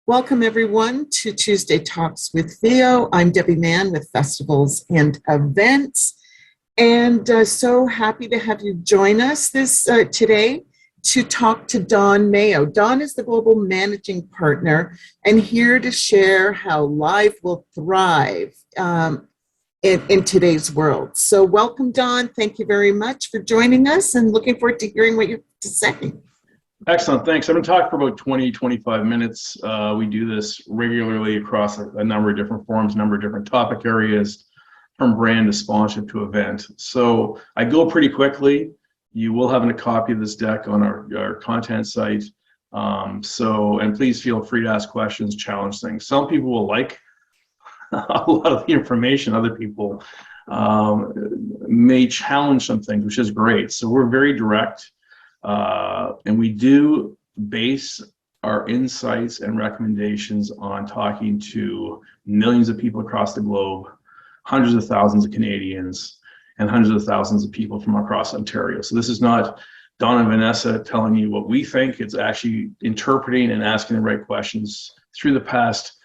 Welcome, everyone, to Tuesday Talks with FEO. I'm Debbie Mann with Festivals and Events, and so happy to have you join us today to talk to Don Mayo. Don is the Global Managing Partner and here to share how live will thrive in today's world. So welcome, Don. Thank you very much for joining us and looking forward to hearing what you have to say. Excellent, thanks. I'm going to talk for about 20-25 minutes. We do this regularly across a number of different forums, a number of different topic areas, from brand to sponsorship to event. So I go pretty quickly. You will have a copy of this deck on our content site. And please feel free to ask questions, challenge things. Some people will like a lot of the information. Other people may challenge some things, which is great. So we're very direct. And we do base our insights and recommendations on talking to millions of people across the globe, hundreds of thousands of Canadians, and hundreds of thousands of people from across Ontario. So this is not Don and Vanessa telling you what we think. It's actually interpreting and asking the right questions through the past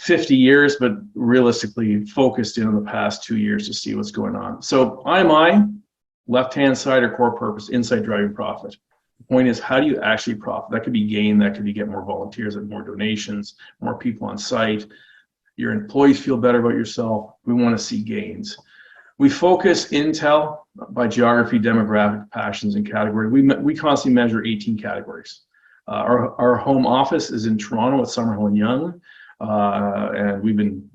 50 years, but realistically focused in on the past 2 years to see what's going on. So IMI, left-hand side or core purpose, insight driving profit. The point is, how do you actually profit? That could be gain, that could be get more volunteers, more donations, more people on site. Your employees feel better about yourself. We want to see gains. We focus Intel by geography, demographic, passions, and category. We constantly measure 18 categories. Our home office is in Toronto at Summerhill and Yonge. And we've been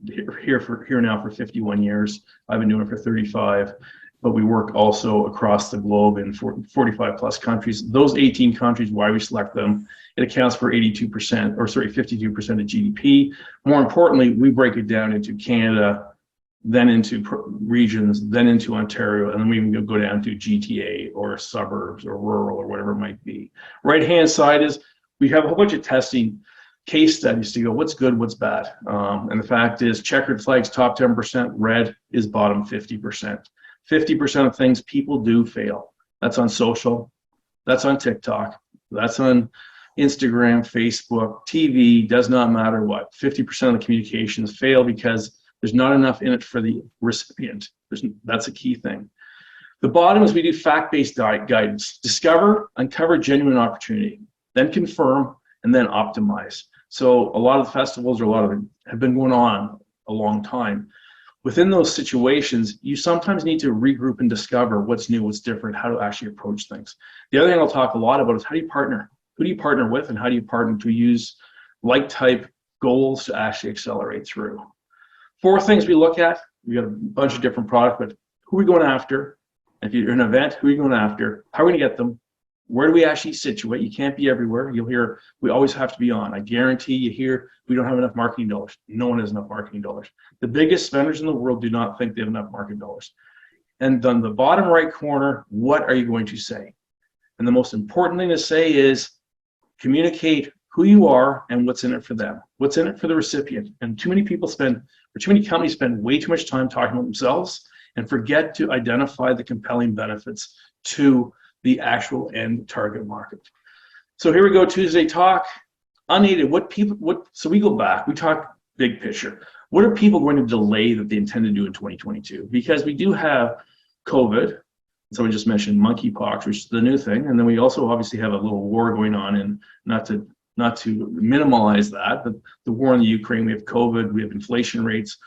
here now for 51 years. I've been doing it for 35. But we work also across the globe in 45 plus countries. Those 18 countries, why we select them, it accounts for 52% of GDP. More importantly, we break it down into Canada, then into regions, then into Ontario, and then we even go down to GTA or suburbs or rural or whatever it might be. Right-hand side is we have a whole bunch of testing case studies to go, what's good, what's bad. And the fact is checkered flags, top 10%, red is bottom 50%. 50% of things people do fail. That's on social, that's on TikTok, that's on Instagram, Facebook, TV, does not matter what. 50% of the communications fail because there's not enough in it for the recipient. That's a key thing. The bottom is we do fact-based guidance. Discover, uncover genuine opportunity, then confirm, and then optimize. So a lot of the festivals, or a lot of them, have been going on a long time. Within those situations, you sometimes need to regroup and discover what's new, what's different, how to actually approach things. The other thing I'll talk a lot about is how do you partner? Who do you partner with, and how do you partner to use like-type goals to actually accelerate through? 4 things we look at. We got a bunch of different products, but who are we going after? If you're an event, who are you going after? How are we going to get them? Where do we actually situate? You can't be everywhere. You'll hear, we always have to be on. I guarantee you hear, we don't have enough marketing dollars. No one has enough marketing dollars. The biggest spenders in the world do not think they have enough marketing dollars. And on the bottom right corner, what are you going to say? And the most important thing to say is communicate who you are and what's in it for them. What's in it for the recipient. And too many people too many companies spend way too much time talking about themselves and forget to identify the compelling benefits to the actual end target market. So here we go, Tuesday talk. Unaided, so we go back, we talk big picture. What are people going to delay that they intend to do in 2022? Because we do have COVID, someone just mentioned monkeypox, which is the new thing, and then we also obviously have a little war going on, and not to minimize that, but the war in the Ukraine, we have COVID, we have inflation rates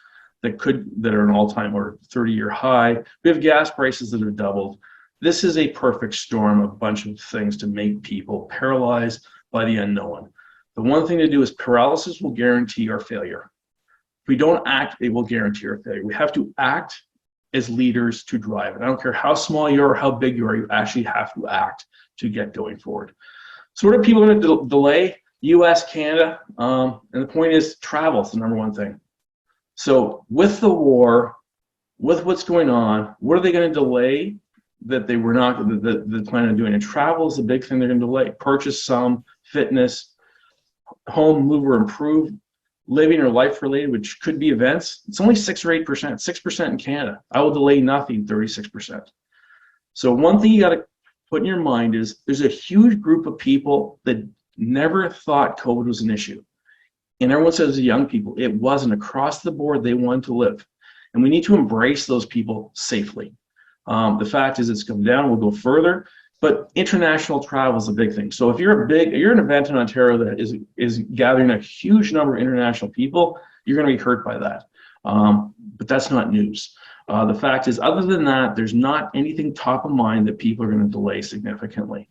that are an all-time or 30-year high. We have gas prices that have doubled. This is a perfect storm of a bunch of things to make people paralyzed by the unknown. The one thing to do is paralysis will guarantee our failure. If we don't act, it will guarantee our failure. We have to act as leaders to drive it. I don't care how small you are or how big you are, you actually have to act to get going forward. So what are people going to delay? US, Canada, and the point is travel is the number one thing. So with the war, with what's going on, what are they going to delay that they were not the plan on doing? And travel is the big thing they're going to delay. Purchase some, fitness, home, move or improve, living or life related, which could be events. It's only 6 or 8%, 6% in Canada. I will delay nothing, 36%. So one thing you got to put in your mind is there's a huge group of people that never thought COVID was an issue. And everyone says to young people, it wasn't. Across the board, they wanted to live. And we need to embrace those people safely. The fact is it's come down, we'll go further, but international travel is a big thing. So if you're an event in Ontario that is gathering a huge number of international people, you're going to be hurt by that. But that's not news. The fact is, other than that, there's not anything top of mind that people are going to delay significantly.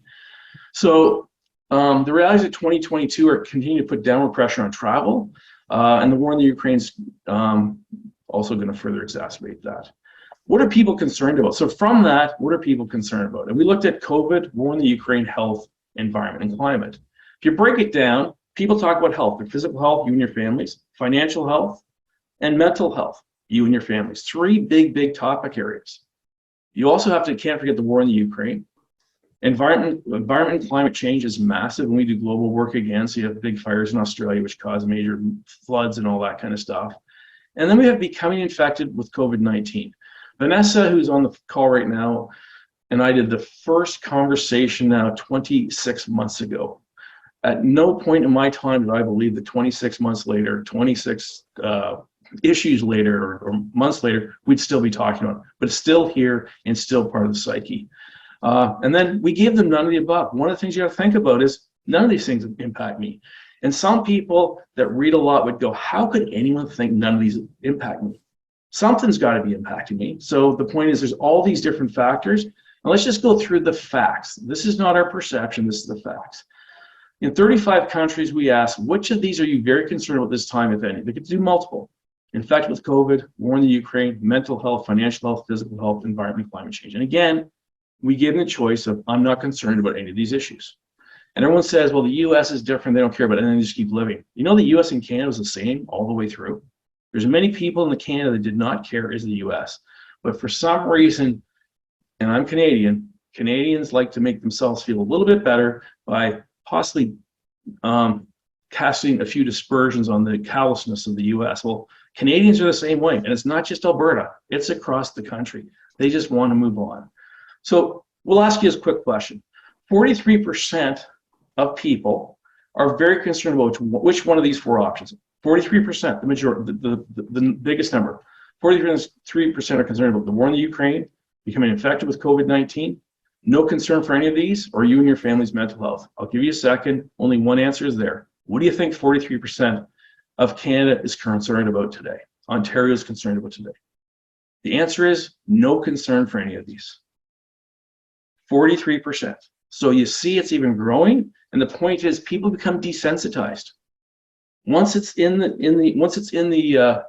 So the realities of 2022 are continuing to put downward pressure on travel, and the war in the Ukraine is also going to further exacerbate that. What are people concerned about? So from that, what are people concerned about? And we looked at COVID, war in the Ukraine, health, environment, and climate. If you break it down, people talk about health, their physical health, you and your families, financial health, and mental health, you and your families. Three big topic areas. You also can't forget the war in the Ukraine. Environment and climate change is massive, and we do global work again. So you have big fires in Australia, which cause major floods and all that kind of stuff. And then we have becoming infected with COVID-19. Vanessa, who's on the call right now, and I did the first conversation now 26 months ago. At no point in my time did I believe that 26 months later, 26 issues later or months later, we'd still be talking about it. But it's still here and still part of the psyche. And then we gave them none of the above. One of the things you got to think about is none of these things impact me. And some people that read a lot would go, how could anyone think none of these impact me? Something's got to be impacting me. So the point is there's all these different factors. And let's just go through the facts. This is not our perception. This is the facts. In 35 countries, we asked, which of these are you very concerned about this time, if any? They could do multiple. Infected with COVID, war in the Ukraine, mental health, financial health, physical health, environment, climate change. And again, we gave them the choice of, I'm not concerned about any of these issues. And everyone says, well, the US is different. They don't care about it. And then they just keep living. You know, the US and Canada was the same all the way through. There's many people in Canada that did not care as the US. But for some reason, and I'm Canadian, Canadians like to make themselves feel a little bit better by possibly casting a few dispersions on the callousness of the US. Well, Canadians are the same way. And it's not just Alberta. It's across the country. They just want to move on. So we'll ask you this quick question. 43% of people are very concerned about which one of these four options. 43%, the majority, the biggest number. 43% are concerned about the war in the Ukraine, becoming infected with COVID-19, no concern for any of these, or you and your family's mental health. I'll give you a second. Only one answer is there. What do you think 43% of Canada is concerned about today? Ontario is concerned about today. The answer is no concern for any of these. 43%. So you see it's even growing, and the point is people become desensitized. Once it's in the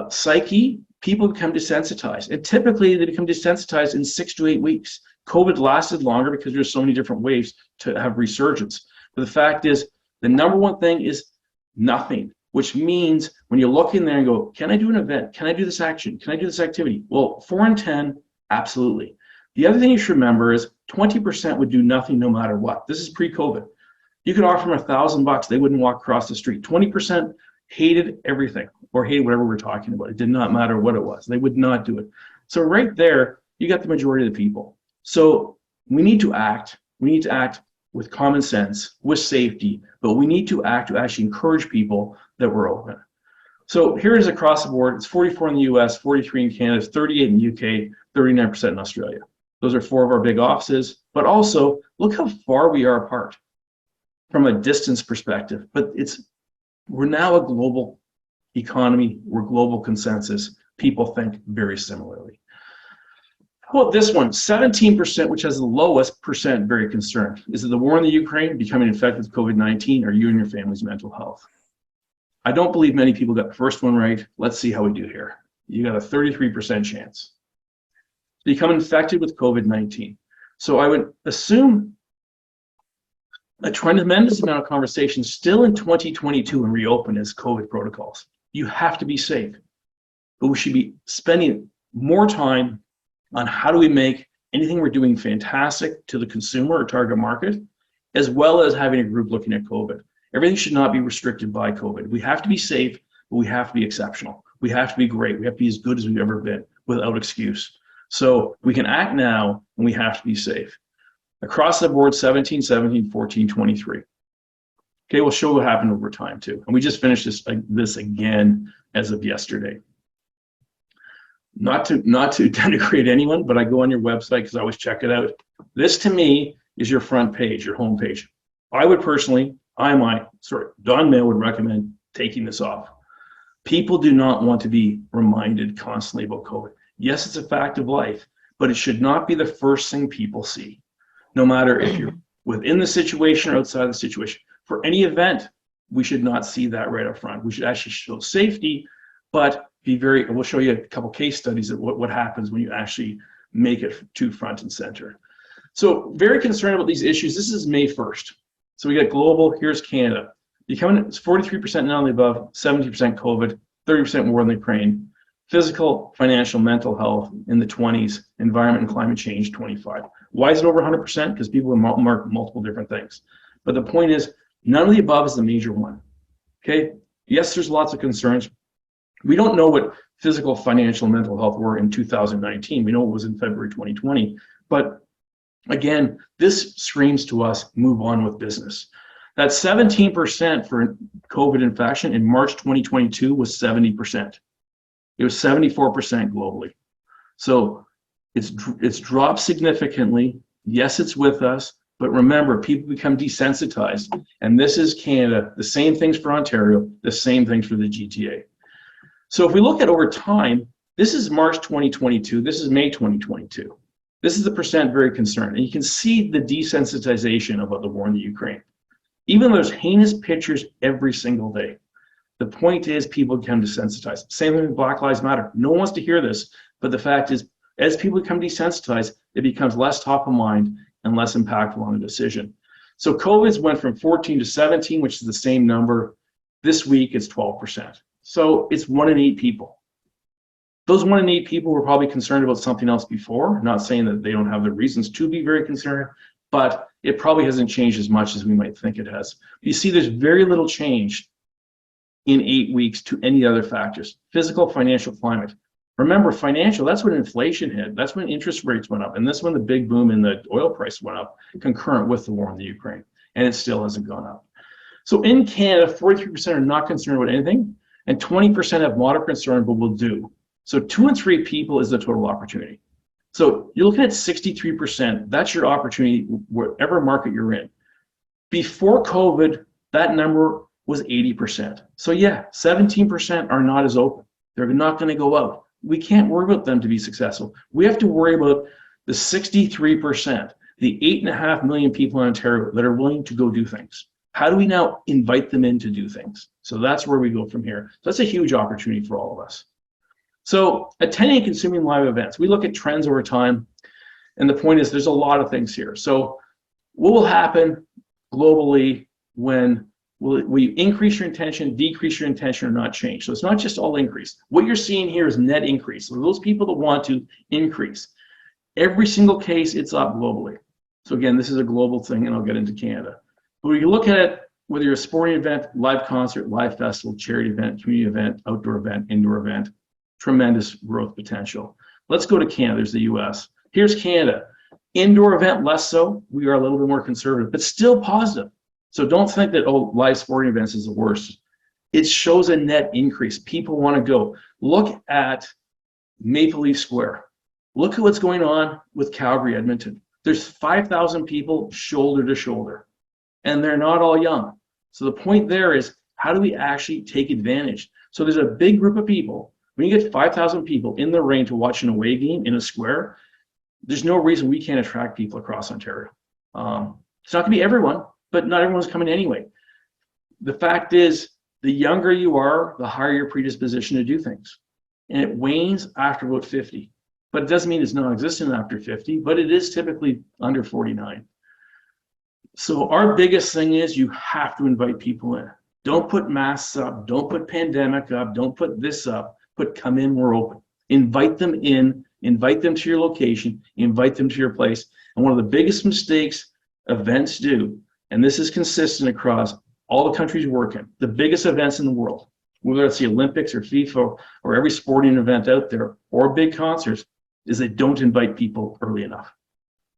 psyche, people become desensitized, and typically they become desensitized in 6 to 8 weeks. COVID lasted longer because there's so many different ways to have resurgence. But the fact is, the number one thing is nothing, which means when you look in there and go, can I do an event? Can I do this action? Can I do this activity? Well, 4 in 10, absolutely. The other thing you should remember is 20% would do nothing no matter what. This is pre-COVID. You could offer them $1,000, they wouldn't walk across the street. 20% hated everything or hated whatever we're talking about. It did not matter what it was. They would not do it. So right there, you got the majority of the people. So we need to act. We need to act with common sense, with safety, but we need to act to actually encourage people that we're open. So here is across the board. It's 44 in the US, 43 in Canada, 38 in the UK, 39% in Australia. Those are 4 of our big offices, but also look how far we are apart from a distance perspective. But we're now a global economy, we're global consensus. People think very similarly. How about this one? 17%, which has the lowest percent, very concerned. Is it the war in the Ukraine, becoming infected with COVID-19, or you and your family's mental health? I don't believe many people got the first one right. Let's see how we do here. You got a 33% chance. Become infected with COVID-19. So I would assume a tremendous amount of conversation still in 2022 and reopen as COVID protocols. You have to be safe, but we should be spending more time on how do we make anything we're doing fantastic to the consumer or target market, as well as having a group looking at COVID. Everything should not be restricted by COVID. We have to be safe, but we have to be exceptional. We have to be great. We have to be as good as we've ever been without excuse. So we can act now, and we have to be safe. Across the board, 17, 17, 14, 23. Okay, we'll show what happened over time too. And we just finished this again as of yesterday. Not to denigrate anyone, but I go on your website because I always check it out. This to me is your front page, your home page. I would personally, Don Mayo would recommend taking this off. People do not want to be reminded constantly about COVID. Yes, it's a fact of life, but it should not be the first thing people see, no matter if you're within the situation or outside the situation. For any event, we should not see that right up front. We should actually show safety, but we'll show you a couple case studies of what happens when you actually make it to front and center. So very concerned about these issues. This is May 1st. So we got global, here's Canada. It's 43% now and above, 70% COVID, 30% war in the Ukraine, physical, financial, mental health in the 20s, environment and climate change 25. Why is it over 100%? Because people mark multiple different things. But the point is, none of the above is the major one. Okay? Yes, there's lots of concerns. We don't know what physical, financial, mental health were in 2019. We know it was in February 2020. But again, this screams to us, move on with business. That 17% for COVID infection in March 2022 was 70%. It was 74% globally. So it's dropped significantly. Yes, it's with us. But remember, people become desensitized. And this is Canada. The same things for Ontario, the same things for the GTA. So if we look at over time, this is March 2022, this is May 2022. This is the percent very concerned. And you can see the desensitization about the war in the Ukraine. Even though there's heinous pictures every single day, the point is people become desensitized. Same thing with Black Lives Matter. No one wants to hear this, but the fact is, as people become desensitized, it becomes less top of mind and less impactful on the decision. So COVID's went from 14 to 17, which is the same number. This week, it's 12%. So it's 1 in 8 people. Those 1 in 8 people were probably concerned about something else before. Not saying that they don't have the reasons to be very concerned, but it probably hasn't changed as much as we might think it has. You see, there's very little change in 8 weeks to any other factors. Physical, financial, climate. Remember, financial, that's when inflation hit. That's when interest rates went up. And that's when the big boom in the oil price went up, concurrent with the war in the Ukraine. And it still hasn't gone up. So in Canada, 43% are not concerned about anything, and 20% have moderate concern, but will do. So 2 in 3 people is the total opportunity. So you're looking at 63%. That's your opportunity, whatever market you're in. Before COVID, that number was 80%. So yeah, 17% are not as open. They're not going to go out. We can't worry about them to be successful. We have to worry about the 63%, the 8.5 million people in Ontario that are willing to go do things. How do we now invite them in to do things? So that's where we go from here. So that's a huge opportunity for all of us. So attending and consuming live events, we look at trends over time. And the point is there's a lot of things here. So what will happen globally when we increase your intention, decrease your intention, or not change? So it's not just all increase. What you're seeing here is net increase. So those people that want to increase, every single case, it's up globally. So again, this is a global thing, and I'll get into Canada. But when you look at it, whether you're a sporting event, live concert, live festival, charity event, community event, outdoor event, indoor event, tremendous growth potential. Let's go to Canada. There's the US. Here's Canada. Indoor event, less so. We are a little bit more conservative, but still positive. So don't think that, oh, live sporting events is the worst. It shows a net increase. People want to go. Look at Maple Leaf Square. Look at what's going on with Calgary, Edmonton. There's 5,000 people shoulder to shoulder, and they're not all young. So the point there is, how do we actually take advantage? So there's a big group of people. When you get 5,000 people in the rain to watch an away game in a square, there's no reason we can't attract people across Ontario. It's not going to be everyone, but not everyone's coming anyway. The fact is, the younger you are, the higher your predisposition to do things. And it wanes after about 50. But it doesn't mean it's non-existent after 50, but it is typically under 49. So our biggest thing is you have to invite people in. Don't put masks up, don't put pandemic up, don't put this up, but come in, we're open. Invite them in, invite them to your location, invite them to your place. And one of the biggest mistakes events do, and this is consistent across all the countries we work in, the biggest events in the world, whether it's the Olympics or FIFA or every sporting event out there or big concerts, is they don't invite people early enough.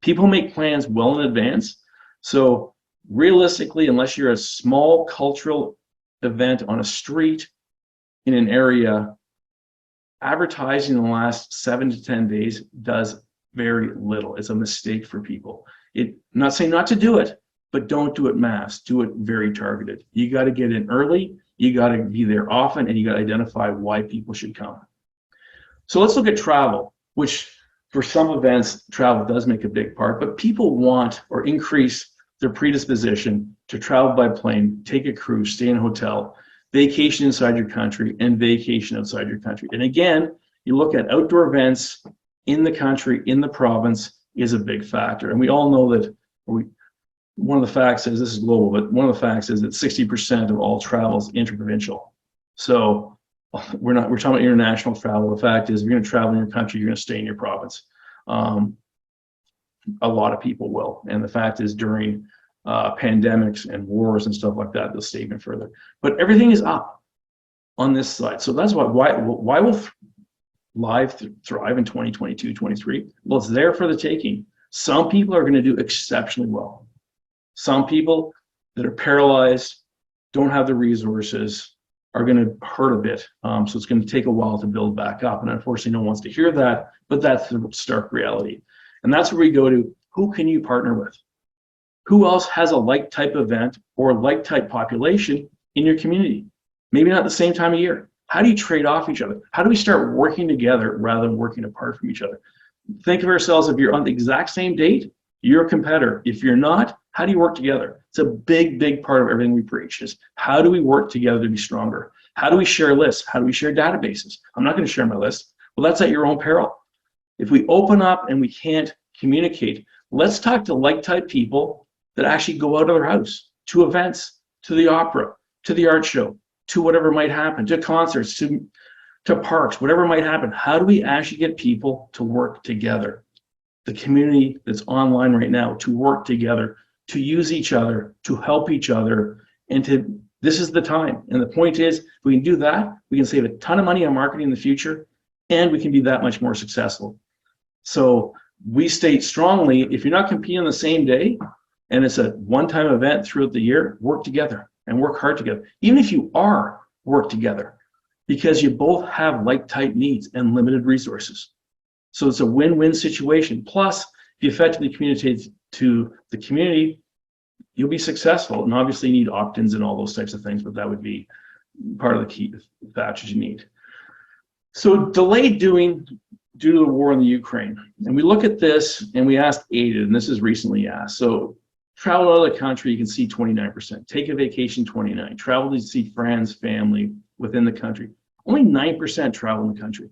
People make plans well in advance. So realistically, unless you're a small cultural event on a street in an area, advertising in the last 7 to 10 days does very little. It's a mistake for people. I'm not saying not to do it, but don't do it mass. Do it very targeted. You got to get in early. You got to be there often, and you got to identify why people should come. So let's look at travel, which for some events, travel does make a big part, but people want or increase their predisposition to travel by plane, take a cruise, stay in a hotel, vacation inside your country, and vacation outside your country. And again, you look at outdoor events in the country, in the province, is a big factor. And we all know that one of the facts is, this is global, but one of the facts is that 60% of all travel is interprovincial. So we're talking about international travel. The fact is, if you're going to travel in your country, you're going to stay in your province. A lot of people will. And the fact is, during pandemics and wars and stuff like that, they'll stay even further. But everything is up on this side. So that's why will live thrive in 2022, 23? Well, it's there for the taking. Some people are going to do exceptionally well. Some people that are paralyzed, don't have the resources, are going to hurt a bit. So it's going to take a while to build back up. And unfortunately, no one wants to hear that, but that's the stark reality. And that's where we go to, who can you partner with? Who else has a like type event or like type population in your community? Maybe not at the same time of year. How do you trade off each other? How do we start working together rather than working apart from each other? Think of ourselves, if you're on the exact same date, you're a competitor. If you're not, how do you work together? It's a big, big part of everything we preach, is how do we work together to be stronger? How do we share lists? How do we share databases? I'm not going to share my list. Well, that's at your own peril. If we open up and we can't communicate, let's talk to like-type people that actually go out of their house, to events, to the opera, to the art show, to whatever might happen, to concerts, to parks, whatever might happen. How do we actually get people to work together? The community that's online right now, to work together, to use each other, to help each other, and this is the time. And the point is, if we can do that, we can save a ton of money on marketing in the future, and we can be that much more successful. So we state strongly, if you're not competing on the same day, and it's a one-time event throughout the year, work together and work hard together. Even if you are, work together, because you both have like-type needs and limited resources. So it's a win-win situation. Plus, if you effectively communicate to the community, you'll be successful. And obviously you need opt-ins and all those types of things, but that would be part of the key factors you need. So delayed doing due to the war in the Ukraine. And we look at this and we asked AIDED, and this is recently asked. So travel out of the country, you can see 29%. Take a vacation, 29%. Travel to see friends, family within the country. Only 9% travel in the country.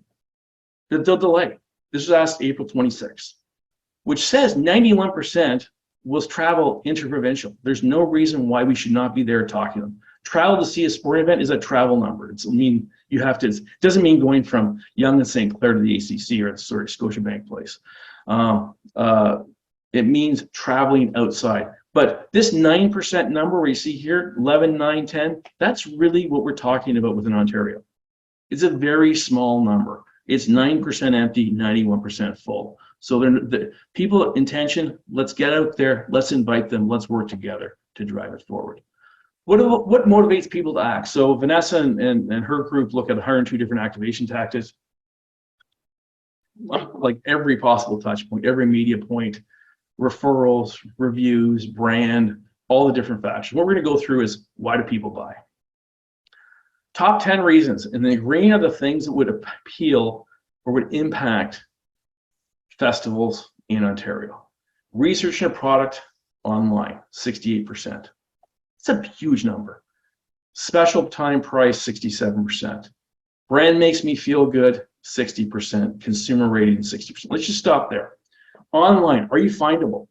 They'll delay. This was asked April 26th, which says 91% was travel interprovincial. There's no reason why we should not be there talking to them. Travel to see a sporting event is a travel number. It doesn't mean going from Yonge and St. Clair to the ACC or Scotiabank Place. It means traveling outside. But this 9% number where you see here, 11, 9, 10, that's really what we're talking about within Ontario. It's a very small number. It's 9% empty, 91% full. So the people intention, let's get out there, let's invite them, let's work together to drive it forward. What motivates people to act? So Vanessa and her group look at 102 different activation tactics, like every possible touch point, every media point, referrals, reviews, brand, all the different factors. What we're going to go through is, why do people buy? Top 10 reasons, and the green are the things that would appeal or would impact festivals in Ontario. Research a product online, 68%. It's a huge number. Special time price, 67%. Brand makes me feel good, 60%. Consumer rating, 60%. Let's just stop there. Online, are you findable?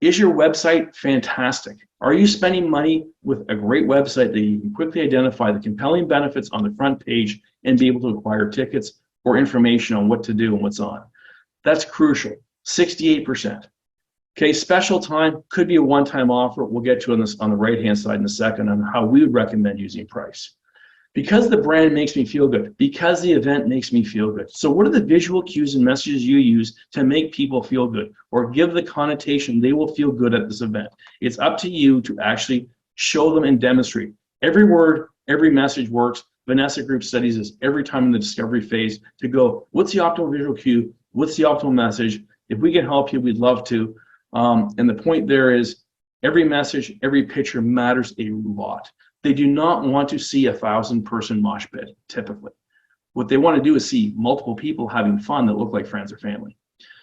Is your website fantastic? Are you spending money with a great website that you can quickly identify the compelling benefits on the front page and be able to acquire tickets or information on what to do and what's on? That's crucial, 68%. Okay, special time could be a one-time offer. We'll get to on the right-hand side in a second on how we would recommend using price. Because the brand makes me feel good, because the event makes me feel good. So what are the visual cues and messages you use to make people feel good or give the connotation they will feel good at this event? It's up to you to actually show them and demonstrate. Every word, every message works. Vanessa Group studies this every time in the discovery phase to go, what's the optimal visual cue? What's the optimal message? If we can help you, we'd love to. And the point there is every message, every picture matters a lot. They do not want to see 1,000-person mosh pit, typically. What they want to do is see multiple people having fun that look like friends or family.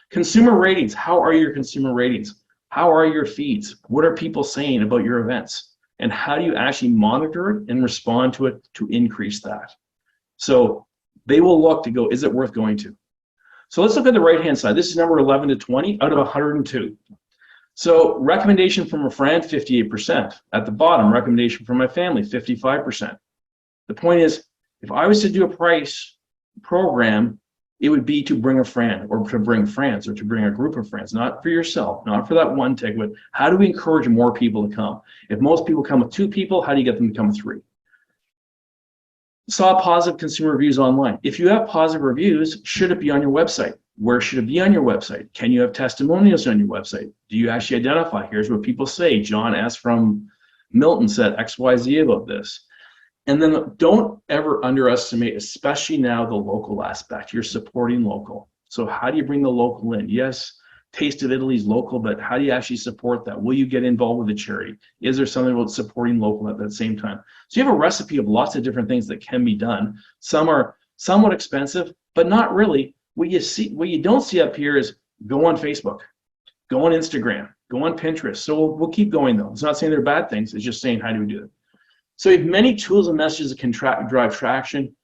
Consumer ratings. How are your consumer ratings? How are your feeds? What are people saying about your events? And how do you actually monitor it and respond to it to increase that? So they will look to go, is it worth going to? So let's look at the right-hand side. This is number 11 to 20 out of 102. So recommendation from a friend, 58%. At the bottom, recommendation from my family, 55%. The point is, if I was to do a price program, it would be to bring a friend or to bring friends or to bring a group of friends, not for yourself, not for that one ticket, but how do we encourage more people to come? If most people come with 2 people, how do you get them to come with 3? Saw positive consumer reviews online. If you have positive reviews, should it be on your website? Where should it be on your website? Can you have testimonials on your website? Do you actually identify? Here's what people say. John S. from Milton said XYZ about this. And then don't ever underestimate, especially now, the local aspect. You're supporting local. So how do you bring the local in? Yes, Taste of Italy is local, but how do you actually support that? Will you get involved with a charity? Is there something about supporting local at that same time? So you have a recipe of lots of different things that can be done. Some are somewhat expensive, but not really. What you don't see up here is go on Facebook, go on Instagram, go on Pinterest. So we'll keep going though. It's not saying they're bad things. It's just saying how do we do it. So you have many tools and messages that can drive traction.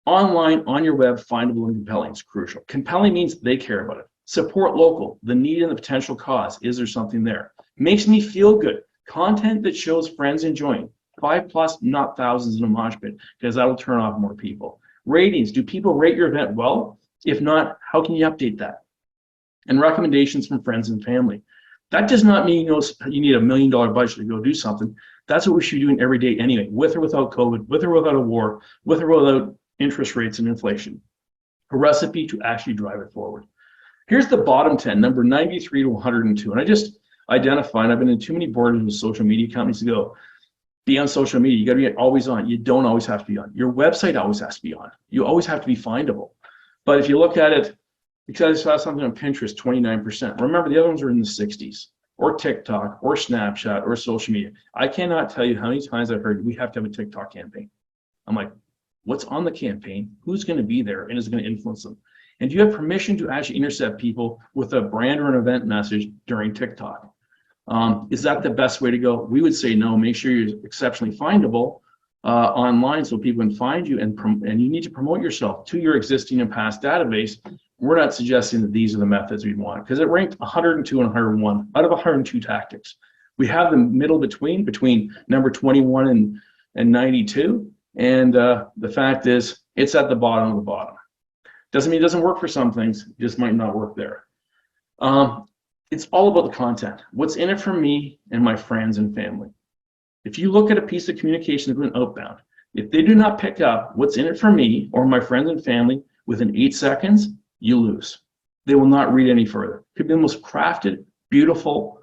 Online, on your web, findable and compelling is crucial. Compelling means they care about it. Support local, the need and the potential cause. Is there something there? Makes me feel good. Content that shows friends enjoying. 5+, not thousands in a mosh pit, because that'll turn off more people. Ratings, do people rate your event well? If not, how can you update that? And recommendations from friends and family. That does not mean you need $1 million budget to go do something. That's what we should be doing every day anyway, with or without COVID, with or without a war, with or without interest rates and inflation. A recipe to actually drive it forward. Here's the bottom 10, number 93 to 102. And I just identify, and I've been in too many boards with social media companies to go, be on social media. You got to be always on. You don't always have to be on. Your website always has to be on. You always have to be findable. But if you look at it, because I saw something on Pinterest, 29%. Remember, the other ones are in the 60s, or TikTok, or Snapchat, or social media. I cannot tell you how many times I've heard we have to have a TikTok campaign. I'm like, what's on the campaign? Who's going to be there? And is it going to influence them? And do you have permission to actually intercept people with a brand or an event message during TikTok? Is that the best way to go? We would say no. Make sure you're exceptionally findable online so people can find you, and you need to promote yourself to your existing and past database. We're not suggesting that these are the methods we want, because it ranked 102 and 101 out of 102 tactics. We have the middle between number 21 and 92, and the fact is it's at the bottom of the bottom. Doesn't mean it doesn't work for some things, it just might not work there. It's all about the content. What's in it for me and my friends and family? If you look at a piece of communication that's been outbound, if they do not pick up what's in it for me or my friends and family within 8 seconds, you lose. They will not read any further. It could be the most crafted, beautiful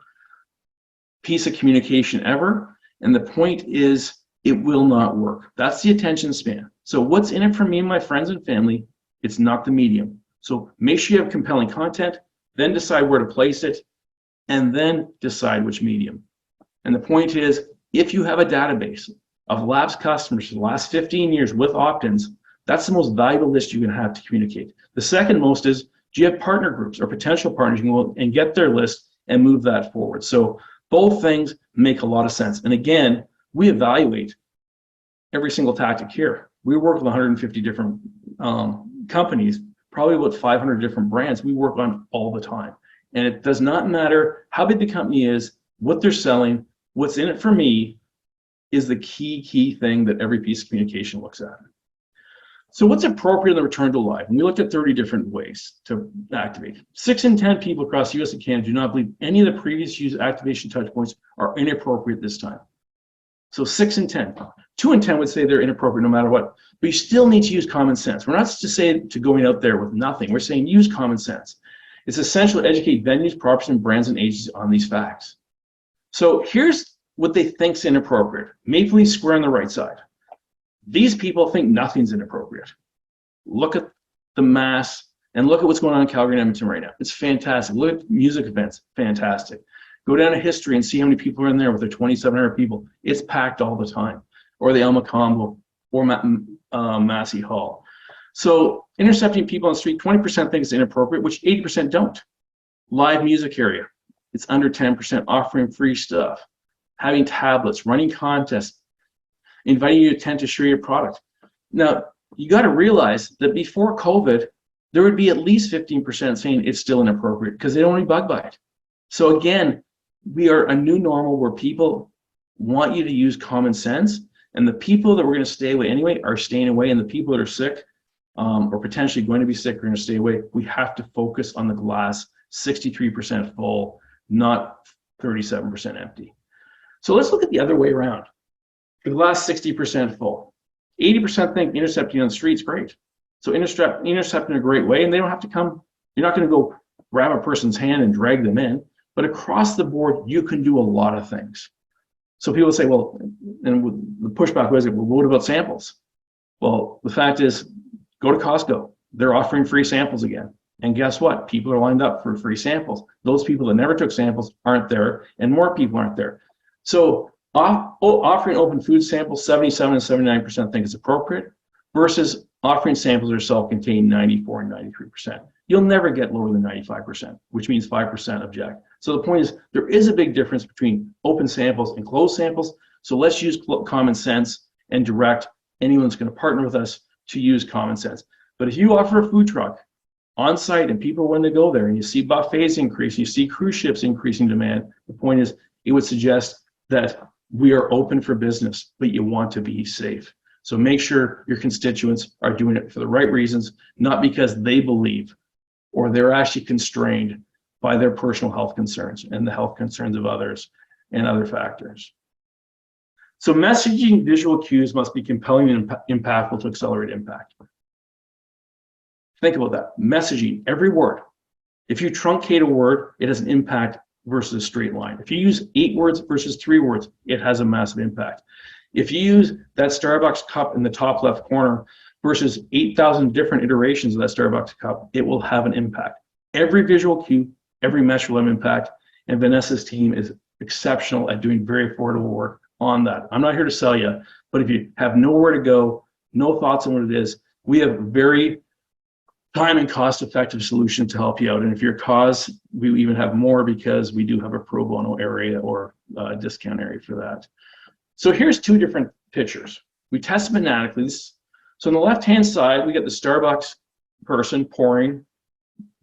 piece of communication ever. And the point is, it will not work. That's the attention span. So what's in it for me and my friends and family? It's not the medium. So make sure you have compelling content, then decide where to place it, and then decide which medium. And the point is, if you have a database of lapsed customers for the last 15 years with opt-ins, that's the most valuable list you can have to communicate. The second most is, do you have partner groups or potential partners you can go and get their list and move that forward? So both things make a lot of sense. And again, we evaluate every single tactic here. We work with 150 different companies, probably about 500 different brands we work on all the time. And it does not matter how big the company is, what they're selling, what's in it for me is the key thing that every piece of communication looks at. So what's appropriate in the return to live? And we looked at 30 different ways to activate. 6 in 10 people across the US and Canada do not believe any of the previous use activation touch points are inappropriate this time. So 6 in 10. 2 in 10 would say they're inappropriate no matter what. But you still need to use common sense. We're not to say to going out there with nothing. We're saying use common sense. It's essential to educate venues, properties, and brands and agencies on these facts. So here's what they think is inappropriate. Maple Leaf Square on the right side. These people think nothing's inappropriate. Look at the mass and look at what's going on in Calgary and Edmonton right now. It's fantastic. Look at music events, fantastic. Go down to history and see how many people are in there with their 2,700 people. It's packed all the time. Or the Elma Combo or Massey Hall. So intercepting people on the street, 20% think it's inappropriate, which 80% don't. Live music area, it's under 10%, offering free stuff, having tablets, running contests, inviting you to attend to share your product. Now, you got to realize that before COVID, there would be at least 15% saying it's still inappropriate because they don't want to be bugged by it. So again, we are a new normal where people want you to use common sense, and the people that we're going to stay away anyway are staying away, and the people that are sick or potentially going to be sick are going to stay away. We have to focus on the glass 63% full, not 37% empty. So let's look at the other way around. The glass 60% full. 80% think intercepting on the street's great. So intercept in a great way, and they don't have to come. You're not going to go grab a person's hand and drag them in, but across the board, you can do a lot of things. So people say, well, and the pushback was, well, what about samples? Well, the fact is, go to Costco. They're offering free samples again. And guess what? People are lined up for free samples. Those people that never took samples aren't there, and more people aren't there. So offering open food samples, 77 and 79% think it's appropriate, versus offering samples that are self-contained, 94 and 93%. You'll never get lower than 95%, which means 5% object. So the point is, there is a big difference between open samples and closed samples. So let's use common sense and direct anyone that's going to partner with us to use common sense. But if you offer a food truck on site and people want to go there, and you see buffets increase, you see cruise ships increasing demand, the point is, it would suggest that we are open for business, but you want to be safe. So make sure your constituents are doing it for the right reasons, not because they believe or they're actually constrained by their personal health concerns and the health concerns of others and other factors. So messaging visual cues must be compelling and impactful to accelerate impact. Think about that. Messaging, every word. If you truncate a word, it has an impact versus a straight line. If you use 8 words versus 3 words, it has a massive impact. If you use that Starbucks cup in the top left corner versus 8,000 different iterations of that Starbucks cup, it will have an impact. Every visual cue, every mesh will have impact, and Vanessa's team is exceptional at doing very affordable work on that. I'm not here to sell you, but if you have nowhere to go, no thoughts on what it is, we have very time and cost-effective solution to help you out. And if your cause, we even have more because we do have a pro bono area or a discount area for that. So here's 2 different pictures. We test them fanatically. So on the left-hand side, we get the Starbucks person pouring,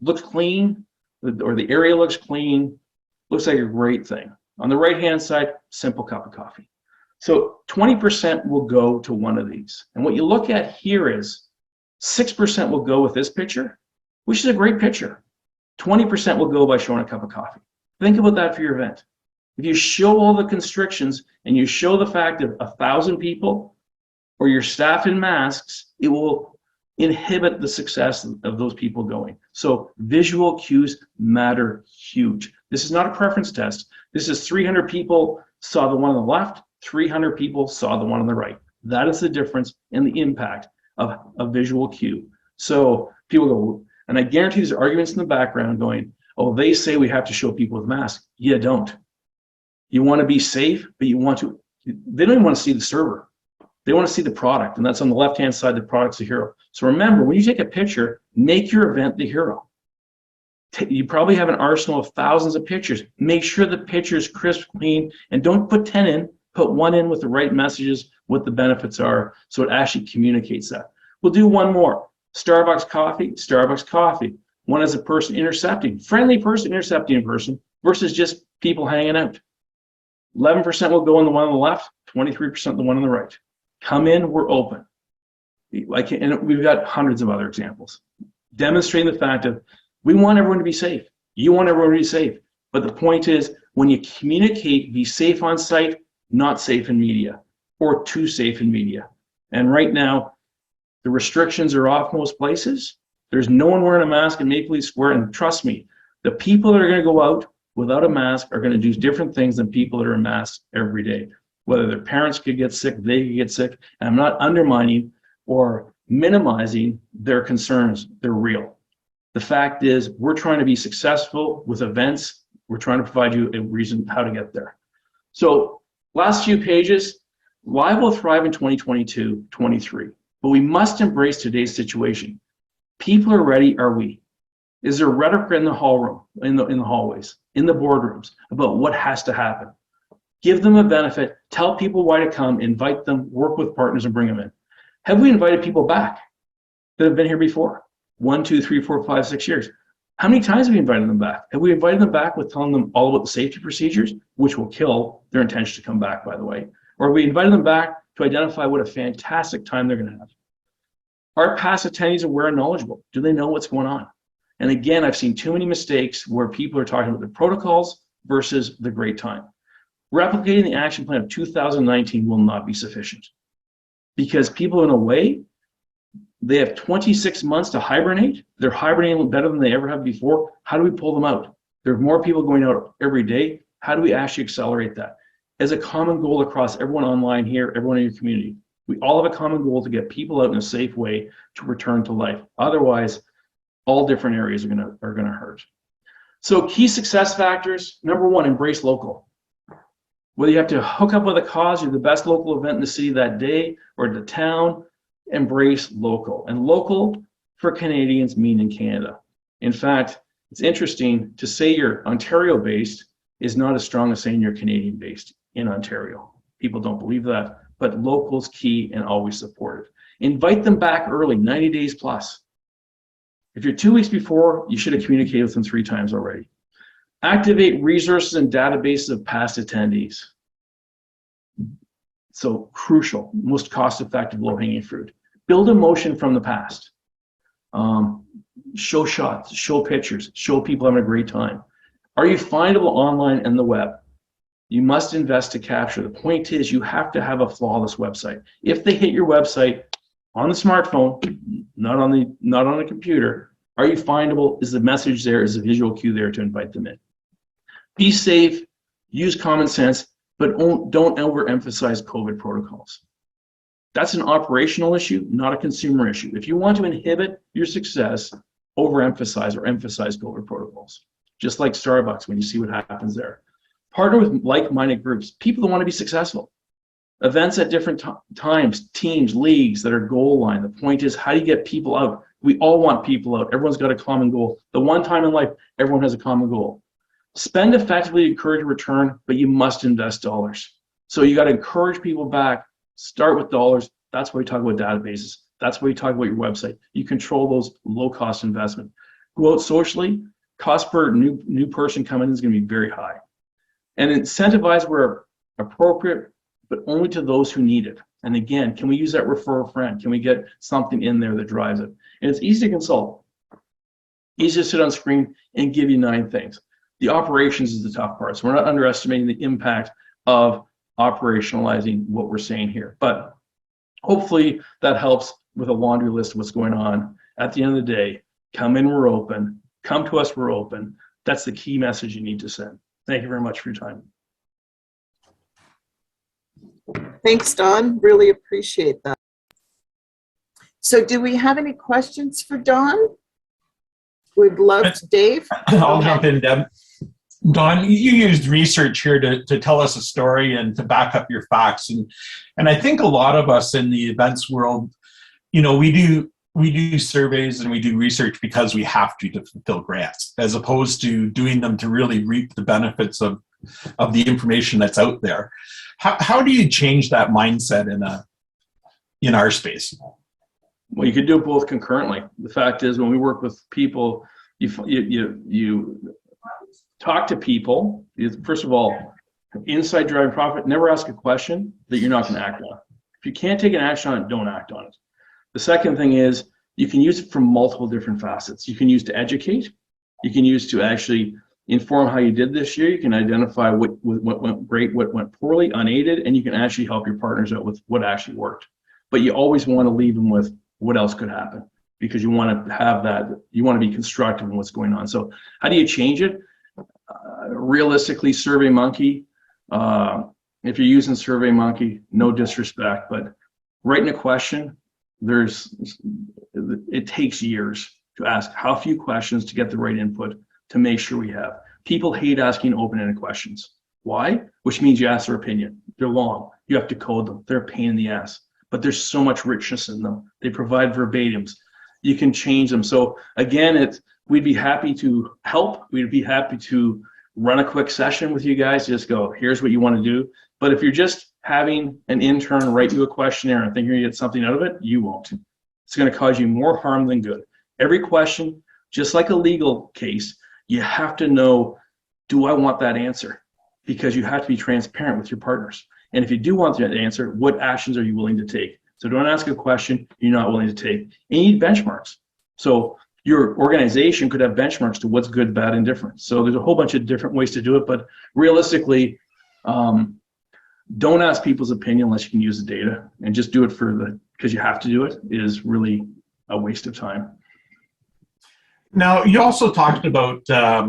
looks clean, or the area looks clean, looks like a great thing. On the right-hand side, simple cup of coffee. So 20% will go to one of these. And what you look at here is 6% will go with this picture, which is a great picture. 20% will go by showing a cup of coffee. Think about that for your event. If you show all the constrictions and you show the fact of 1,000 people or your staff in masks, it will inhibit the success of those people going. So visual cues matter huge. This is not a preference test. This is 300 people saw the one on the left, 300 people saw the one on the right. That is the difference in the impact of a visual cue. So people go, and I guarantee there's arguments in the background going, oh, they say we have to show people with masks. You don't. You want to be safe, but they don't even want to see the server. They want to see the product, and that's on the left-hand side, the product's the hero. So remember, when you take a picture, make your event the hero. You probably have an arsenal of thousands of pictures. Make sure the picture is crisp, clean, and don't put 10 in, put 1 in with the right messages, what the benefits are, so it actually communicates that. We'll do 1 more. Starbucks coffee. One as a person intercepting, friendly person intercepting a person versus just people hanging out. 11% will go on the one on the left, 23% the one on the right. Come in, we're open. And we've got hundreds of other examples demonstrating the fact of we want everyone to be safe. You want everyone to be safe. But the point is, when you communicate, be safe on site, not safe in media. or too safe in media. And right now, the restrictions are off most places. There's no one wearing a mask in Maple Leaf Square, and trust me, the people that are going to go out without a mask are going to do different things than people that are in masks every day. Whether their parents could get sick, they could get sick, and I'm not undermining or minimizing their concerns. They're real. The fact is, we're trying to be successful with events. We're trying to provide you a reason how to get there. So last few pages, Live will thrive in 2022-23, but we must embrace today's situation. People are ready, are we? Is there rhetoric in the hall room, in the hallways, in the boardrooms about what has to happen? Give them a benefit, tell people why to come, invite them, work with partners and bring them in. Have we invited people back that have been here before? 1, 2, 3, 4, 5, 6 years. How many times have we invited them back? Have we invited them back with telling them all about the safety procedures, which will kill their intention to come back, by the way? Or have we invited them back to identify what a fantastic time they're going to have? Are past attendees aware and knowledgeable? Do they know what's going on? And again, I've seen too many mistakes where people are talking about the protocols versus the great time. Replicating the action plan of 2019 will not be sufficient because people, in a way, they have 26 months to hibernate. They're hibernating better than they ever have before. How do we pull them out? There are more people going out every day. How do we actually accelerate that? As a common goal across everyone online here, everyone in your community, we all have a common goal to get people out in a safe way to return to life. Otherwise, all different areas are gonna hurt. So key success factors, number one, embrace local. Whether you have to hook up with a cause, you're the best local event in the city that day or the town, embrace local. And local for Canadians mean in Canada. In fact, it's interesting to say you're Ontario-based is not as strong as saying you're Canadian-based in Ontario. People don't believe that, but local's key and always supportive. Invite them back early, 90 days plus. If you're 2 weeks before, you should have communicated with them 3 times already. Activate resources and databases of past attendees. So crucial, most cost-effective, low-hanging fruit. Build emotion from the past. Show shots, show pictures, show people having a great time. Are you findable online and the web? You must invest to capture. The point is, you have to have a flawless website. If they hit your website on the smartphone, not on the computer, are you findable? Is the message there? Is the visual cue there to invite them in? Be safe, use common sense, but don't overemphasize COVID protocols. That's an operational issue, not a consumer issue. If you want to inhibit your success, overemphasize or emphasize COVID protocols. Just like Starbucks, when you see what happens there. Partner with like-minded groups, people that want to be successful. Events at different times, teams, leagues that are goal line. The point is, how do you get people out? We all want people out. Everyone's got a common goal. The one time in life, everyone has a common goal. Spend effectively to encourage a return, but you must invest dollars. So you got to encourage people back. Start with dollars. That's why we talk about databases. That's why we talk about your website. You control those low-cost investment. Go out socially. Cost per new person coming in is going to be very high. And incentivize where appropriate, but only to those who need it. And again, can we use that refer a friend? Can we get something in there that drives it? And it's easy to consult. Easy to sit on screen and give you 9 things. The operations is the tough part. So we're not underestimating the impact of operationalizing what we're saying here. But hopefully that helps with a laundry list of what's going on. At the end of the day, come in, we're open. Come to us, we're open. That's the key message you need to send. Thank you very much for your time. Thanks, Don. Really appreciate that. So do we have any questions for Don? We'd love to, Dave. I'll jump in, Deb. Don, you used research here to tell us a story and to back up your facts. And I think a lot of us in the events world, you know, we do surveys and we do research because we have to fulfill grants, as opposed to doing them to really reap the benefits of the information that's out there. How do you change that mindset in our space? Well, you could do it both concurrently. The fact is, when we work with people, you talk to people. First of all, inside driving profit, never ask a question that you're not going to act on. If you can't take an action on it, don't act on it. The second thing is, you can use it from multiple different facets. You can use to educate. You can use to actually inform how you did this year. You can identify what went great, what went poorly, unaided, and you can actually help your partners out with what actually worked. But you always want to leave them with what else could happen, because you want to have that, you want to be constructive in what's going on. So how do you change it? Realistically, SurveyMonkey, if you're using SurveyMonkey, no disrespect, but writing a question, it takes years to ask how few questions to get the right input to make sure we have. People hate asking open-ended questions. Why? Which means you ask their opinion. They're long. You have to code them. They're a pain in the ass. But there's so much richness in them. They provide verbatims. You can change them. So again, we'd be happy to help. We'd be happy to run a quick session with you guys. Just go, here's what you want to do. But if you're just having an intern write you a questionnaire and think you're going to get something out of it, you won't. It's going to cause you more harm than good. Every question, just like a legal case, you have to know, do I want that answer? Because you have to be transparent with your partners. And if you do want that answer, what actions are you willing to take? So don't ask a question you're not willing to take. And you need benchmarks. So your organization could have benchmarks to what's good, bad, and different. So there's a whole bunch of different ways to do it, but realistically, don't ask people's opinion unless you can use the data, and just do it because you have to do it is really a waste of time. Now, you also talked about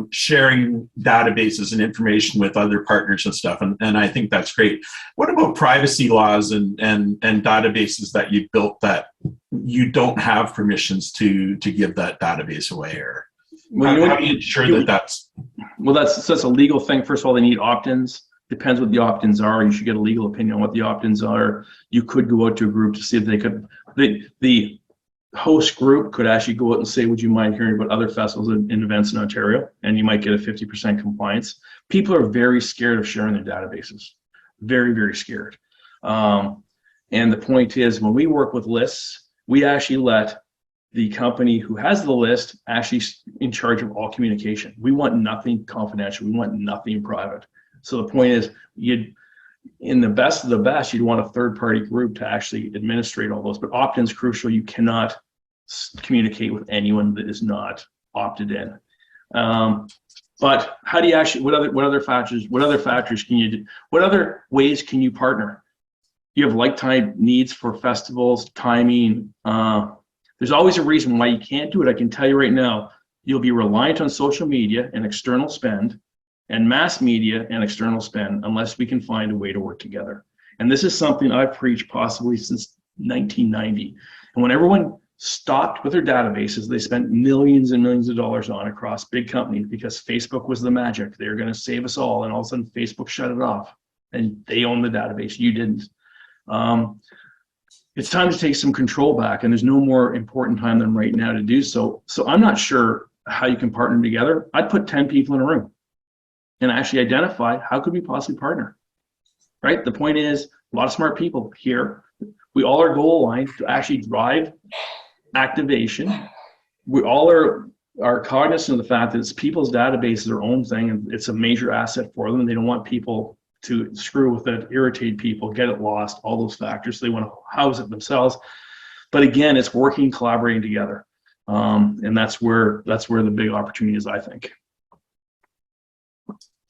sharing databases and information with other partners and stuff, and I think that's great. What about privacy laws and databases that you've built that you don't have permissions to give that database away? Or how do you ensure that's... Well, that's a legal thing. First of all, they need opt-ins. Depends what the opt-ins are. You should get a legal opinion on what the opt-ins are. You could go out to a group to see if they could... The host group could actually go out and say, would you mind hearing about other festivals and events in Ontario? And you might get a 50% compliance. People are very scared of sharing their databases. Very, very scared. And the point is, when we work with lists, we actually let the company who has the list actually in charge of all communication. We want nothing confidential. We want nothing private. So the point is, in the best of the best, you'd want a third-party group to actually administrate all those. But opt-in's crucial. You cannot communicate with anyone that is not opted in. But how do you actually? What other factors can you do? What other ways can you partner? You have like-time needs for festivals, timing. There's always a reason why you can't do it. I can tell you right now, you'll be reliant on social media and external spend, and mass media and external spend, unless we can find a way to work together. And this is something I've preached possibly since 1990. And when everyone stopped with their databases, they spent millions and millions of dollars on across big companies because Facebook was the magic. They were going to save us all, and all of a sudden Facebook shut it off, and they own the database. You didn't. It's time to take some control back, and there's no more important time than right now to do so. So I'm not sure how you can partner together. I'd put 10 people in a room and actually identify how could we possibly partner, right? The point is, a lot of smart people here. We all are goal aligned to actually drive activation. We all are cognizant of the fact that it's people's database is their own thing, and it's a major asset for them. They don't want people to screw with it, irritate people, get it lost, all those factors. So they want to house it themselves. But again, it's working, collaborating together. And that's where the big opportunity is, I think.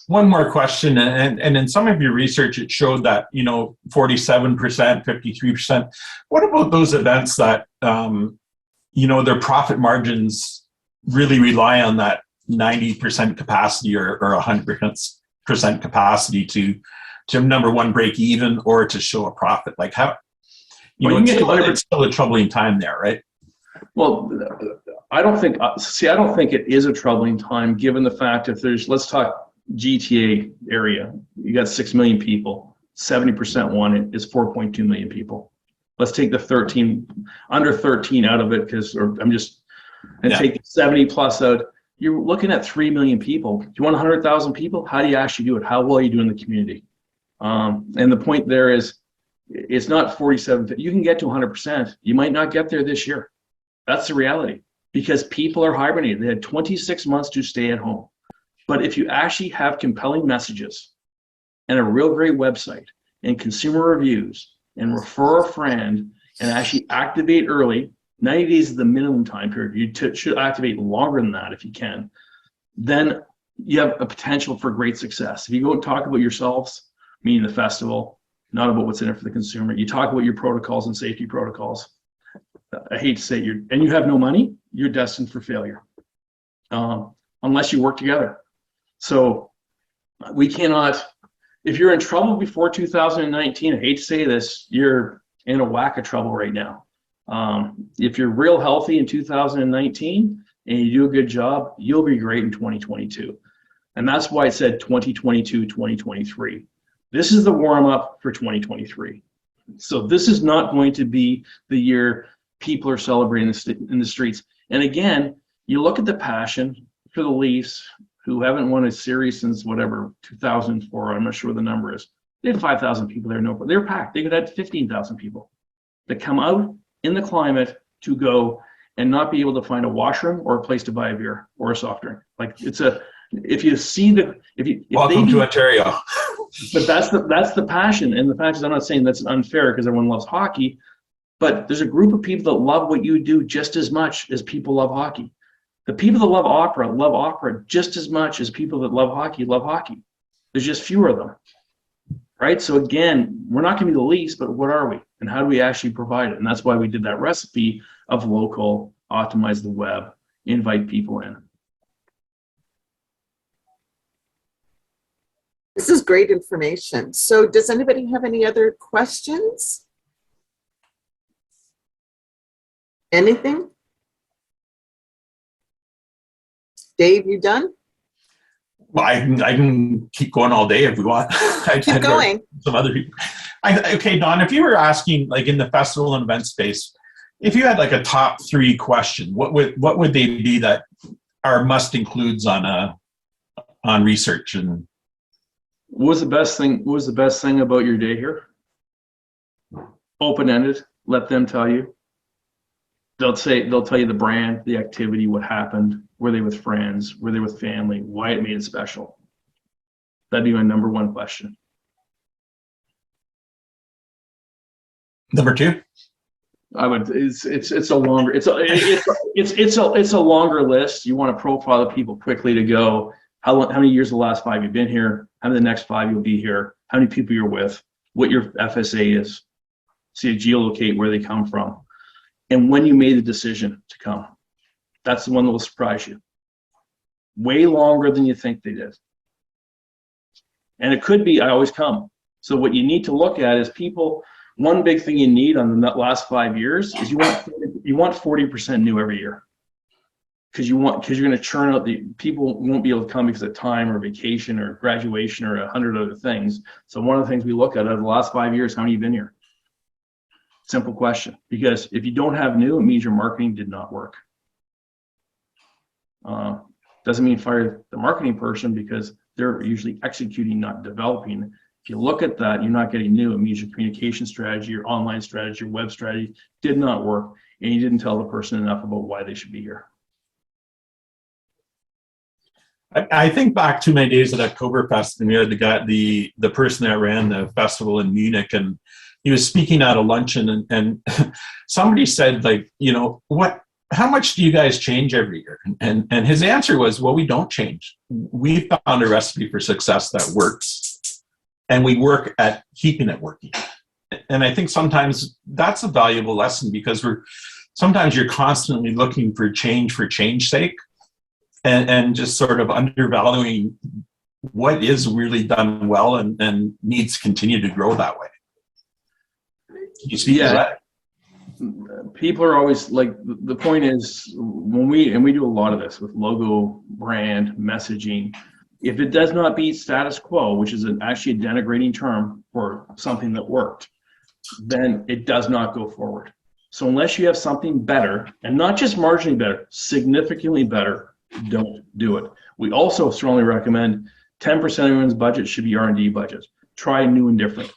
One more question, and in some of your research, it showed that, 47%, 53%. What about those events that, their profit margins really rely on that 90% capacity or 100% capacity to number one, break even, or to show a profit? Like how, it's still a troubling time there, right? Well, I don't think it is a troubling time, given the fact let's talk GTA area, you got 6 million people, 70% want it, is 4.2 million people. Let's take the under 13 out of it, take the 70 plus out. You're looking at 3 million people. Do you want 100,000 people? How do you actually do it? How well are you doing in the community? And the point there is, it's not 47. You can get to 100%. You might not get there this year. That's the reality, because people are hibernating. They had 26 months to stay at home. But if you actually have compelling messages and a real great website and consumer reviews and refer a friend and actually activate early, 90 days is the minimum time period. You should activate longer than that if you can. Then you have a potential for great success. If you go and talk about yourselves, meaning the festival, not about what's in it for the consumer, you talk about your protocols and safety protocols. I hate to say it, and you have no money, you're destined for failure, unless you work together. So we cannot, if you're in trouble before 2019, I hate to say this, you're in a whack of trouble right now. If you're real healthy in 2019 and you do a good job, you'll be great in 2022. And that's why I said 2022, 2023. This is the warm up for 2023. So this is not going to be the year people are celebrating in the streets. And again, you look at the passion for the Leafs, who haven't won a series since whatever, 2004, I'm not sure what the number is. They had 5,000 people there, they were packed. They could have had 15,000 people that come out in the climate to go and not be able to find a washroom or a place to buy a beer or a soft drink. Like if you see welcome to Ontario. But that's the passion. And the fact is, I'm not saying that's unfair because everyone loves hockey, but there's a group of people that love what you do just as much as people love hockey. The people that love opera just as much as people that love hockey love hockey. There's just fewer of them, right? So again, we're not going to be the least, but what are we? And how do we actually provide it? And that's why we did that recipe of local, optimize the web, invite people in. This is great information. So does anybody have any other questions? Anything? Dave, you done? Well, I can keep going all day if we want. Keep going. Some other people. Okay, Don, if you were asking, like in the festival and event space, if you had like a top 3 question, what would they be that are must includes on research? And What was the best thing about your day here? Open-ended. Let them tell you. They'll tell you the brand, the activity, what happened, were they with friends, were they with family, why it made it special. That'd be my number 1 question. Number 2? I would. It's a longer. It's a longer list. You want to profile the people quickly to go. How many years the last 5 you've been here? How many the next 5 you'll be here? How many people you're with? What your FSA is? See, geolocate where they come from, and when you made the decision to come. That's the one that will surprise you. Way longer than you think they did. And it could be I always come. So what you need to look at is people. One big thing you need on the last 5 years is you want 40% new every year. Because you're going to churn out the people won't be able to come because of time or vacation or graduation or 100 other things. So one of the things we look at over the last 5 years, how many have been here? Simple question. Because if you don't have new, it means your marketing did not work. Doesn't mean fire the marketing person because they're usually executing, not developing. If you look at that, you're not getting new. It means your communication strategy, your online strategy, your web strategy did not work, and you didn't tell the person enough about why they should be here. I think back to my days at Oktoberfest, and we had the person that ran the festival in Munich, and he was speaking at a luncheon, and somebody said, like, how much do you guys change every year? And his answer was, well, we don't change. We found a recipe for success that works, and we work at keeping it working. And I think sometimes that's a valuable lesson because sometimes you're constantly looking for change's sake. And just sort of undervaluing what is really done well and needs to continue to grow that way. You see that? People are always like, the point is when we do a lot of this with logo, brand, messaging, if it does not beat status quo, which is actually a denigrating term for something that worked, then it does not go forward. So unless you have something better, and not just marginally better, significantly better, don't do it. We also strongly recommend 10% of everyone's budget should be R&D budget. Try new and different.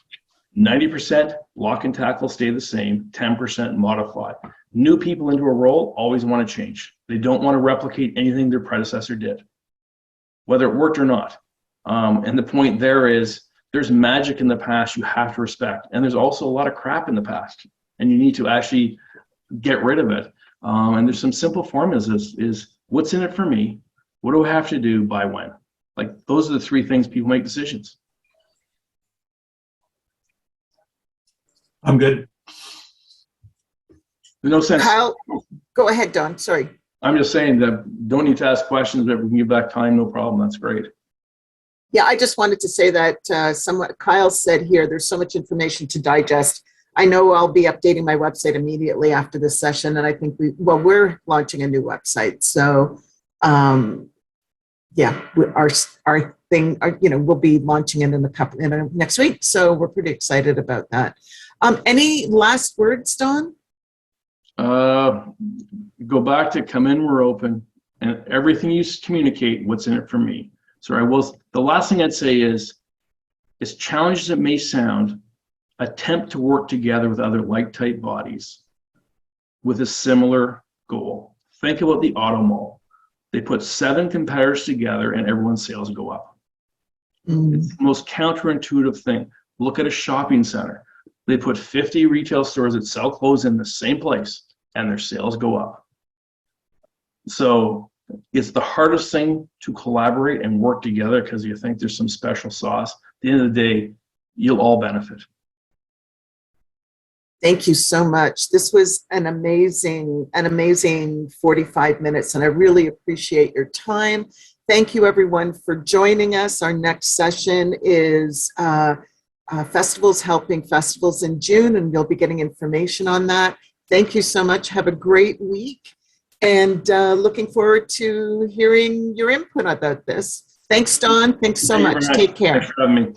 90% lock and tackle, stay the same. 10% modify. New people into a role always want to change. They don't want to replicate anything their predecessor did, whether it worked or not. And the point there is there's magic in the past you have to respect. And there's also a lot of crap in the past, and you need to actually get rid of it. And there's some simple formulas is what's in it for me? What do I have to do by when? Like, those are the three things people make decisions. I'm good. There's no sense. Kyle, go ahead, Don. Sorry. I'm just saying that don't need to ask questions, but we can give back time, no problem. That's great. Yeah, I just wanted to say that somewhat Kyle said here, there's so much information to digest. I know I'll be updating my website immediately after this session, and I think we're launching a new website. So, our thing, we'll be launching it in next week. So we're pretty excited about that. Any last words, Don? Go back to come in, we're open, and everything you communicate, what's in it for me. So the last thing I'd say is, as challenging as it may sound, attempt to work together with other like-type bodies with a similar goal. Think about the auto mall. They put 7 competitors together and everyone's sales go up. It's the most counterintuitive thing. Look at a shopping center. They put 50 retail stores that sell clothes in the same place and their sales go up. So it's the hardest thing to collaborate and work together because you think there's some special sauce. At the end of the day, you'll all benefit. Thank you so much. This was an amazing 45 minutes, and I really appreciate your time. Thank you, everyone, for joining us. Our next session is festivals, helping festivals in June, and you'll be getting information on that. Thank you so much. Have a great week, and looking forward to hearing your input about this. Thanks, Don. Thanks so much. Take care. Thanks for having me.